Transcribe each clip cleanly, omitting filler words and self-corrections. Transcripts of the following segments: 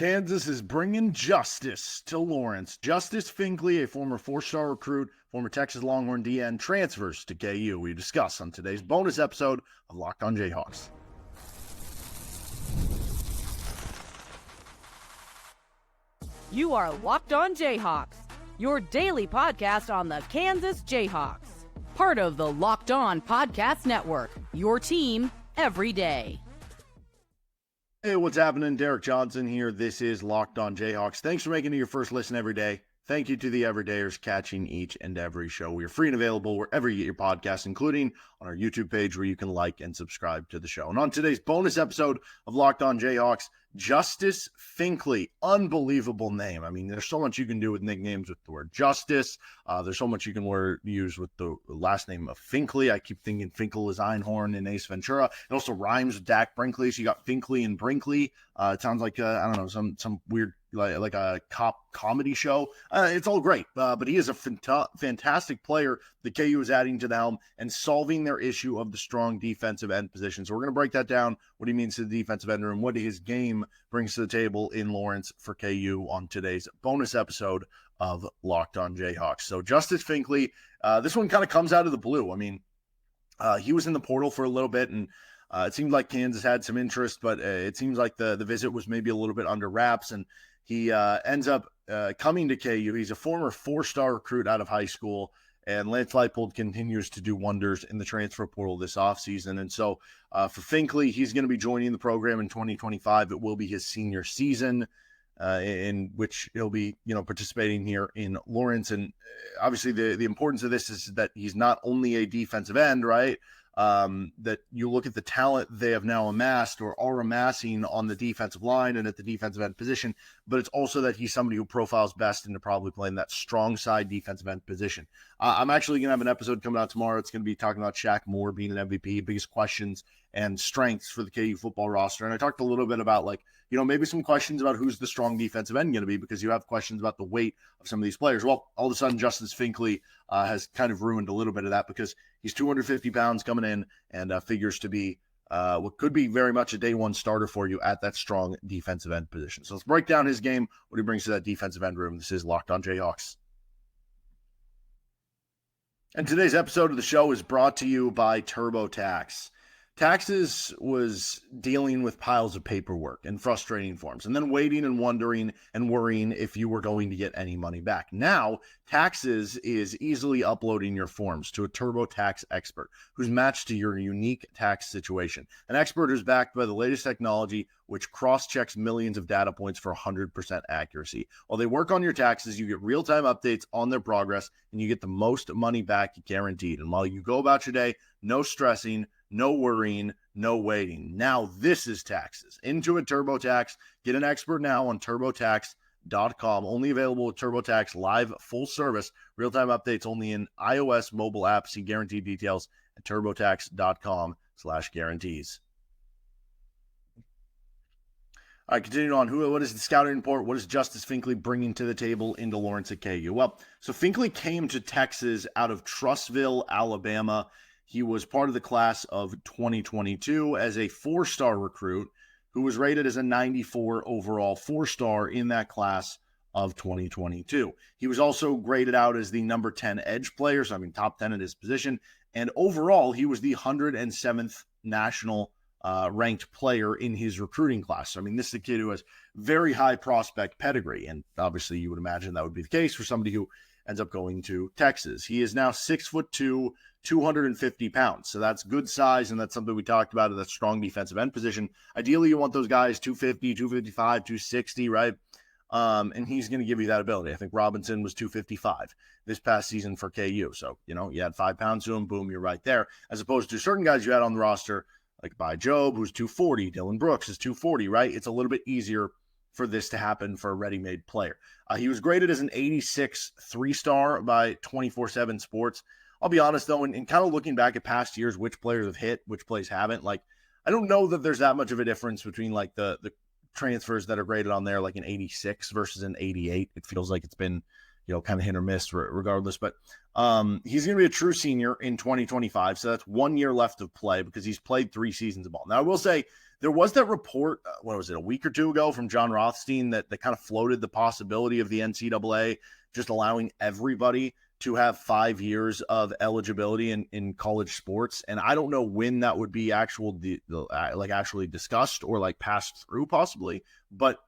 Kansas is bringing justice to Lawrence. Justice Finkley, a former four-star recruit, former Texas Longhorn DN, transfers to KU. We discuss on today's bonus episode of Locked On Jayhawks. You are Locked On Jayhawks, your daily podcast on the Kansas Jayhawks. Part of the Locked On Podcast Network, your team every day. Hey, what's happening? Derek Johnson here. This is Locked On Jayhawks. Thanks for making it your first listen every day. Thank you to the everydayers catching each and every show. We are free and available wherever you get your podcasts, including on our YouTube page where you can like and subscribe to the show. And on today's bonus episode of Locked On Jayhawks, Justice Finkley. Unbelievable name. I mean, there's so much you can do with nicknames with the word Justice. There's so much you can use with the last name of Finkley. I keep thinking Finkel is Einhorn in Ace Ventura. It also rhymes with Dak Brinkley, so you got Finkley and Brinkley. It sounds like, I don't know, some weird, like a cop comedy show. It's all great, but he is a fantastic player that KU is adding to the helm and solving their issue of the strong defensive end position. So we're going to break that down, what he means to the defensive end room, what his game brings to the table in Lawrence for KU on today's bonus episode of Locked On Jayhawks. So Justice Finkley, this one kind of comes out of the blue. I mean, he was in the portal for a little bit, and it seemed like Kansas had some interest, but it seems like the visit was maybe a little bit under wraps, and he ends up coming to KU. He's a former four-star recruit out of high school, and Lance Leipold continues to do wonders in the transfer portal this offseason. And so for Finkley, he's going to be joining the program in 2025. It will be his senior season in which he'll be, participating here in Lawrence. And obviously the importance of this is that he's not only a defensive end, right? That you look at the talent they have now amassed or are amassing on the defensive line and at the defensive end position, but it's also that he's somebody who profiles best into probably playing that strong side defensive end position. I'm actually going to have an episode coming out tomorrow. It's going to be talking about Shaq Moore being an MVP, biggest questions and strengths for the KU football roster. And I talked a little bit about maybe some questions about who's the strong defensive end going to be, because you have questions about the weight of some of these players. Well, all of a sudden, Justice Finkley has kind of ruined a little bit of that, because he's 250 pounds coming in and figures to be what could be very much a day one starter for you at that strong defensive end position. So let's break down his game, what he brings to that defensive end room. This is Locked On Jayhawks. And today's episode of the show is brought to you by TurboTax. Taxes was dealing with piles of paperwork and frustrating forms, and then waiting and wondering and worrying if you were going to get any money back. Now, Taxes is easily uploading your forms to a TurboTax expert who's matched to your unique tax situation. An expert who's backed by the latest technology, which cross-checks millions of data points for 100% accuracy. While they work on your taxes, you get real-time updates on their progress, and you get the most money back guaranteed. And while you go about your day, no stressing, no worrying, no waiting. Now this is Taxes. Intuit TurboTax. Get an expert now on TurboTax.com. Only available with TurboTax Live full service. Real-time updates only in iOS mobile apps. See guaranteed details at TurboTax.com/guarantees. All right, continuing on. What is the scouting report? What is Justice Finkley bringing to the table into Lawrence at KU? Well, so Finkley came to Texas out of Trussville, Alabama. He was part of the class of 2022 as a four-star recruit who was rated as a 94 overall four-star in that class of 2022. He was also graded out as the number 10 edge player, so top 10 at his position. And overall, he was the 107th national ranked player in his recruiting class. So, this is a kid who has very high prospect pedigree. And obviously, you would imagine that would be the case for somebody who ends up going to Texas. He is now 6'2", 250 pounds. So that's good size, and that's something we talked about at that strong defensive end position. Ideally, you want those guys 250, 255, 260, right? And he's going to give you that ability. I think Robinson was 255 this past season for KU. So, you add 5 pounds to him, boom, you're right there. As opposed to certain guys you had on the roster, like By Job, who's 240, Dylan Brooks is 240, right? It's a little bit easier for this to happen for a ready-made player. He was graded as an 86 3-star by 24/7 Sports. I'll be honest, though, in kind of looking back at past years, which players have hit, which plays haven't, I don't know that there's that much of a difference between, the transfers that are graded on there, like an 86 versus an 88. It feels like it's been kind of hit or miss regardless. But he's going to be a true senior in 2025. So that's 1 year left of play because he's played 3 seasons of ball. Now, I will say there was that report, what was it, a week or two ago from John Rothstein that kind of floated the possibility of the NCAA just allowing everybody to have 5 years of eligibility in college sports. And I don't know when that would be actually discussed or like passed through possibly. But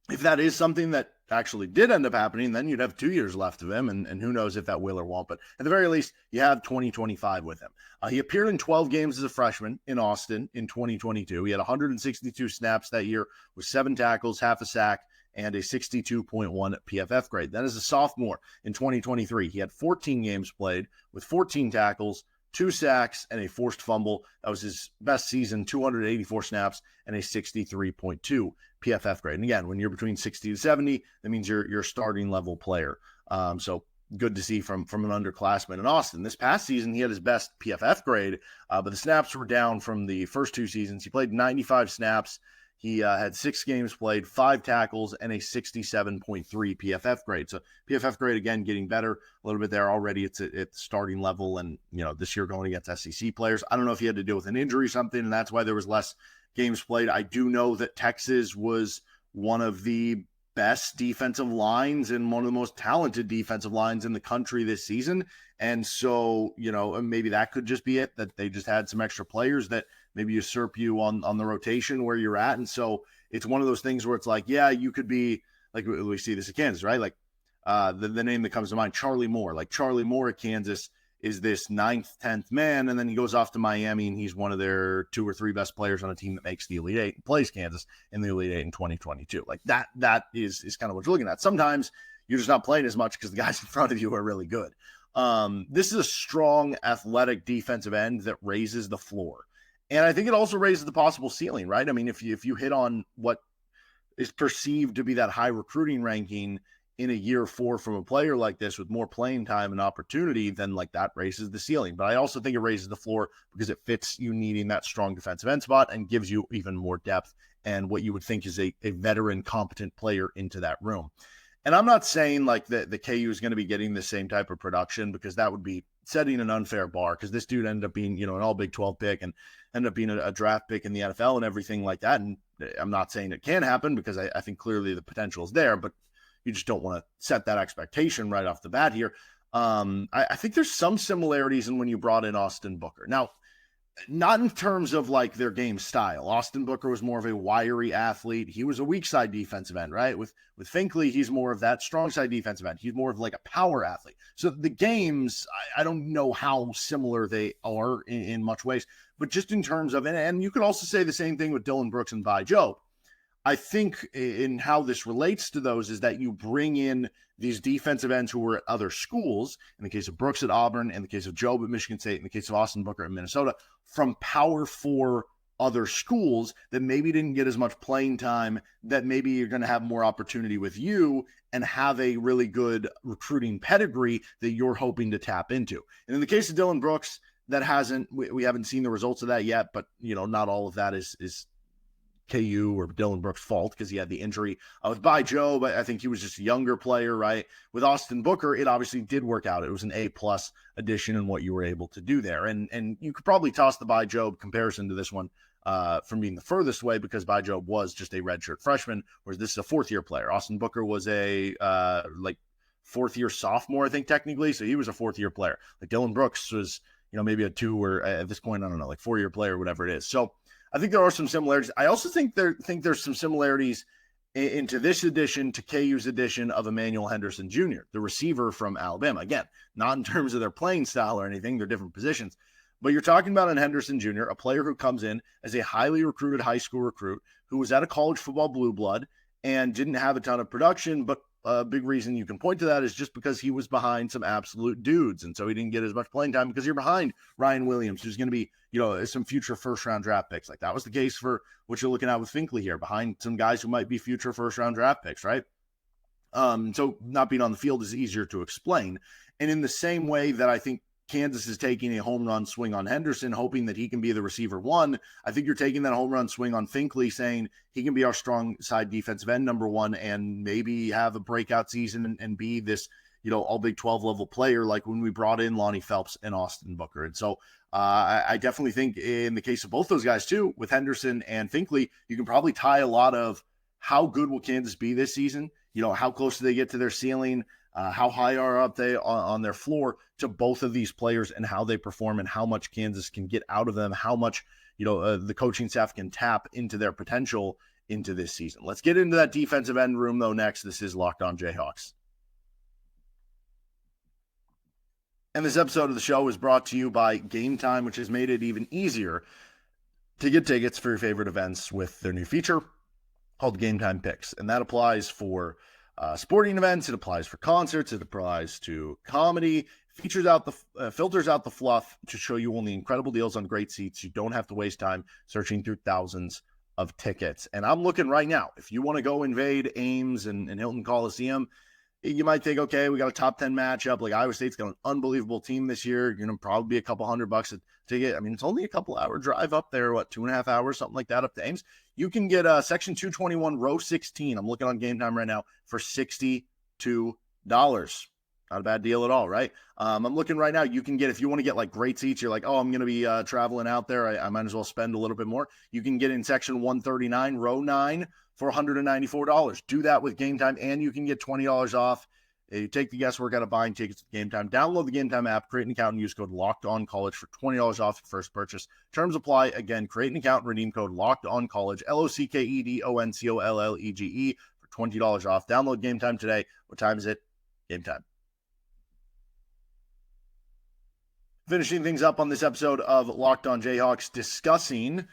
if that is something that actually did end up happening, then you'd have 2 years left of him. And who knows if that will or won't. But at the very least, you have 2025 with him. He appeared in 12 games as a freshman in Austin in 2022. He had 162 snaps that year with 7 tackles, half a sack, and a 62.1 PFF grade. Then as a sophomore in 2023, he had 14 games played with 14 tackles, 2 sacks, and a forced fumble. That was his best season, 284 snaps, and a 63.2 PFF grade. And again, when you're between 60 to 70, that means you're a starting level player. So good to see from an underclassman in Austin. This past season, he had his best PFF grade, but the snaps were down from the first 2 seasons. He played 95 snaps. He had 6 games played, 5 tackles, and a 67.3 PFF grade. So PFF grade, again, getting better a little bit there already. It's at the starting level, and this year going against SEC players. I don't know if he had to deal with an injury or something, and that's why there was less games played. I do know that Texas was one of the best defensive lines and one of the most talented defensive lines in the country this season. And so, maybe that could just be it, that they just had some extra players that maybe usurp you on the rotation where you're at. And so it's one of those things where it's like, yeah, you could be like, we see this at Kansas, right? Like the name that comes to mind, Charlie Moore. Like Charlie Moore at Kansas is this 9th, 10th man, and then he goes off to Miami and he's one of their 2 or 3 best players on a team that makes the Elite Eight and plays Kansas in the Elite Eight in 2022. Like that is kind of what you're looking at. Sometimes you're just not playing as much because the guys in front of you are really good. This is a strong, athletic defensive end that raises the floor. And I think it also raises the possible ceiling, right? I mean, if you hit on what is perceived to be that high recruiting ranking in a year 4 from a player like this with more playing time and opportunity, then like that raises the ceiling. But I also think it raises the floor because it fits you needing that strong defensive end spot and gives you even more depth and what you would think is a veteran, competent player into that room. And I'm not saying like the KU is going to be getting the same type of production because that would be setting an unfair bar because this dude ended up being, an all Big 12 pick and ended up being a draft pick in the NFL and everything like that. And I'm not saying it can happen because I think clearly the potential is there, but you just don't want to set that expectation right off the bat here. I think there's some similarities in when you brought in Austin Booker. Now, not in terms of like their game style. Austin Booker was more of a wiry athlete. He was a weak side defensive end, right? With Finkley, he's more of that strong side defensive end. He's more of like a power athlete. So the games, I don't know how similar they are in much ways, but just in terms of, and you could also say the same thing with Dylan Brooks and Vi Jobe. I think in how this relates to those is that you bring in these defensive ends who were at other schools, in the case of Brooks at Auburn, in the case of Jobe at Michigan State, in the case of Austin Booker at Minnesota, from Power 4 other schools that maybe didn't get as much playing time, that maybe you're going to have more opportunity with you and have a really good recruiting pedigree that you're hoping to tap into. And in the case of Dylan Brooks, that we haven't seen the results of that yet, but not all of that is KU or Dylan Brooks' fault because he had the injury. With Vi Jobe, I think he was just a younger player, right? With Austin Booker, it obviously did work out. It was an A-plus addition in what you were able to do there. And you could probably toss the Vi Jobe comparison to this one from being the furthest way because Vi Jobe was just a redshirt freshman, whereas this is a 4th-year player. Austin Booker was a 4th-year sophomore, I think, technically, so he was a 4th-year player. Like Dylan Brooks was, maybe a 2 or at this point, I don't know, like 4-year player, whatever it is. So I think there are some similarities. I also think there's some similarities into this edition to KU's edition of Emmanuel Henderson Jr., the receiver from Alabama. Again, not in terms of their playing style or anything, they're different positions. But you're talking about an Henderson Jr., a player who comes in as a highly recruited high school recruit who was at a college football blue blood and didn't have a ton of production, but a big reason you can point to that is just because he was behind some absolute dudes. And so he didn't get as much playing time because you're behind Ryan Williams, who's going to be, some future first-round draft picks. Like that was the case for what you're looking at with Finkley here, behind some guys who might be future first-round draft picks, right? So not being on the field is easier to explain. And in the same way that I think Kansas is taking a home run swing on Henderson, hoping that he can be the receiver one. I think you're taking that home run swing on Finkley, saying he can be our strong side defensive end number one and maybe have a breakout season and be this, all Big 12 level player like when we brought in Lonnie Phelps and Austin Booker. And so I definitely think in the case of both those guys too, with Henderson and Finkley, you can probably tie a lot of how good will Kansas be this season? How close do they get to their ceiling? How high are up they on their floor to both of these players and how they perform and how much Kansas can get out of them, how much, the coaching staff can tap into their potential into this season. Let's get into that defensive end room though next. This is Locked On Jayhawks. And this episode of the show is brought to you by Game Time, which has made it even easier to get tickets for your favorite events with their new feature called Game Time Picks. And that applies for sporting events, it applies for concerts, it applies to comedy, filters out the fluff to show you only incredible deals on great seats. You don't have to waste time searching through thousands of tickets. And I'm looking right now, if you want to go invade Ames and Hilton Coliseum, you might think, okay, we got a top 10 matchup. Like Iowa State's got an unbelievable team this year. You're going to probably be a couple $100 a ticket. I mean, it's only a couple hour drive up there, 2.5 hours, something like that up to Ames. You can get section 221, row 16. I'm looking on Game Time right now for $62. Not a bad deal at all, right? I'm looking right now. You can get, if you want to get like great seats, you're like, oh, I'm going to be traveling out there. I might as well spend a little bit more. You can get in section 139, row 9 for $194. Do that with Game Time, and you can get $20 off. You take the guesswork out of buying tickets at Game Time. Download the Game Time app, create an account, and use code LOCKEDONCollege for $20 off your first purchase. Terms apply. Again, create an account and redeem code LOCKEDONCollege, LOCKEDONCOLLEGE for $20 off. Download Game Time today. What time is it? Game Time. Finishing things up on this episode of Locked On Jayhawks, discussing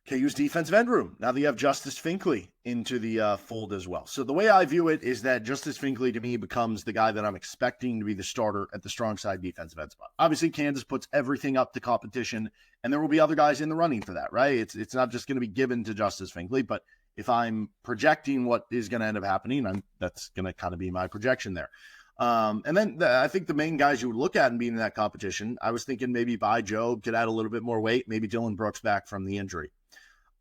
KU's defensive end room, now that you have Justice Finkley into the fold as well. So the way I view it is that Justice Finkley, to me, becomes the guy that I'm expecting to be the starter at the strong side defensive end spot. Obviously, Kansas puts everything up to competition, and there will be other guys in the running for that, right? It's not just going to be given to Justice Finkley, but if I'm projecting what is going to end up happening, that's going to kind of be my projection there. And then I think the main guys you would look at and being in that competition, I was thinking maybe By Job could add a little bit more weight, maybe Dylan Brooks back from the injury.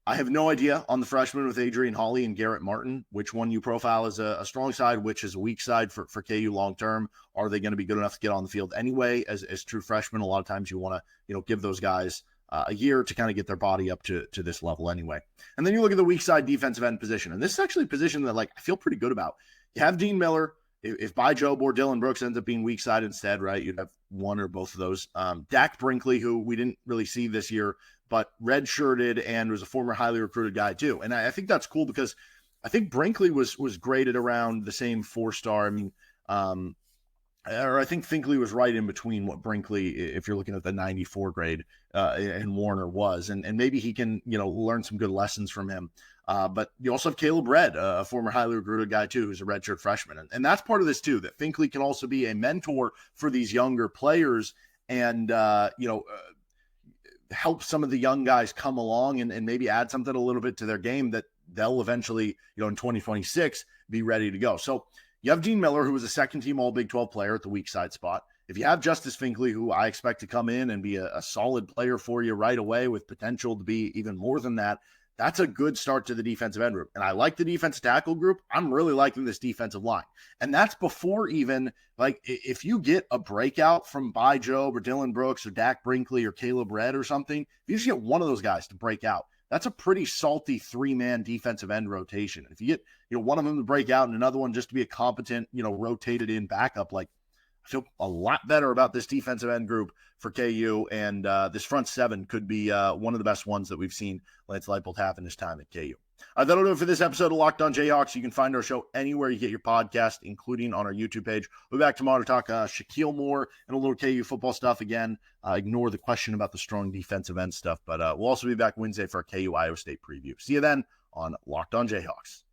I have no idea on the freshmen with Adrian Hawley and Garrett Martin, which one you profile as a strong side, which is a weak side for KU long-term. Are they going to be good enough to get on the field anyway? As true freshmen, a lot of times you want to, give those guys a year to kind of get their body up to this level anyway. And then you look at the weak side defensive end position. And this is actually a position that I feel pretty good about. You have Dean Miller. If By Job or Dylan Brooks ends up being weak side instead, right, you'd have one or both of those. Dak Brinkley, who we didn't really see this year, but redshirted and was a former highly recruited guy too. And I think that's cool because I think Brinkley was graded around the same 4-star. I mean, or I think Finkley was right in between what Brinkley, if you're looking at the 94 grade, and Warner was. And maybe he can, learn some good lessons from him. But you also have Caleb Redd, a former highly recruited guy too, who's a redshirt freshman. And that's part of this too, that Finkley can also be a mentor for these younger players and, help some of the young guys come along and maybe add something a little bit to their game that they'll eventually, in 2026 be ready to go. So you have Dean Miller, who was a second-team All-Big 12 player at the weak side spot. If you have Justice Finkley, who I expect to come in and be a solid player for you right away with potential to be even more than that, that's a good start to the defensive end group. And I like the defensive tackle group. I'm really liking this defensive line. And that's before even, if you get a breakout from By Job or Dylan Brooks or Dak Brinkley or Caleb Redd or something, if you just get one of those guys to break out, that's a pretty salty 3-man defensive end rotation. If you get, one of them to break out and another one just to be a competent, rotated in backup, I feel a lot better about this defensive end group for KU, and this front seven could be one of the best ones that we've seen Lance Leipold have in his time at KU. That'll do it for this episode of Locked On Jayhawks. You can find our show anywhere you get your podcast, including on our YouTube page. We'll be back tomorrow to talk Shaquille Moore and a little KU football stuff again. Ignore the question about the strong defensive end stuff, but we'll also be back Wednesday for our KU Iowa State preview. See you then on Locked On Jayhawks.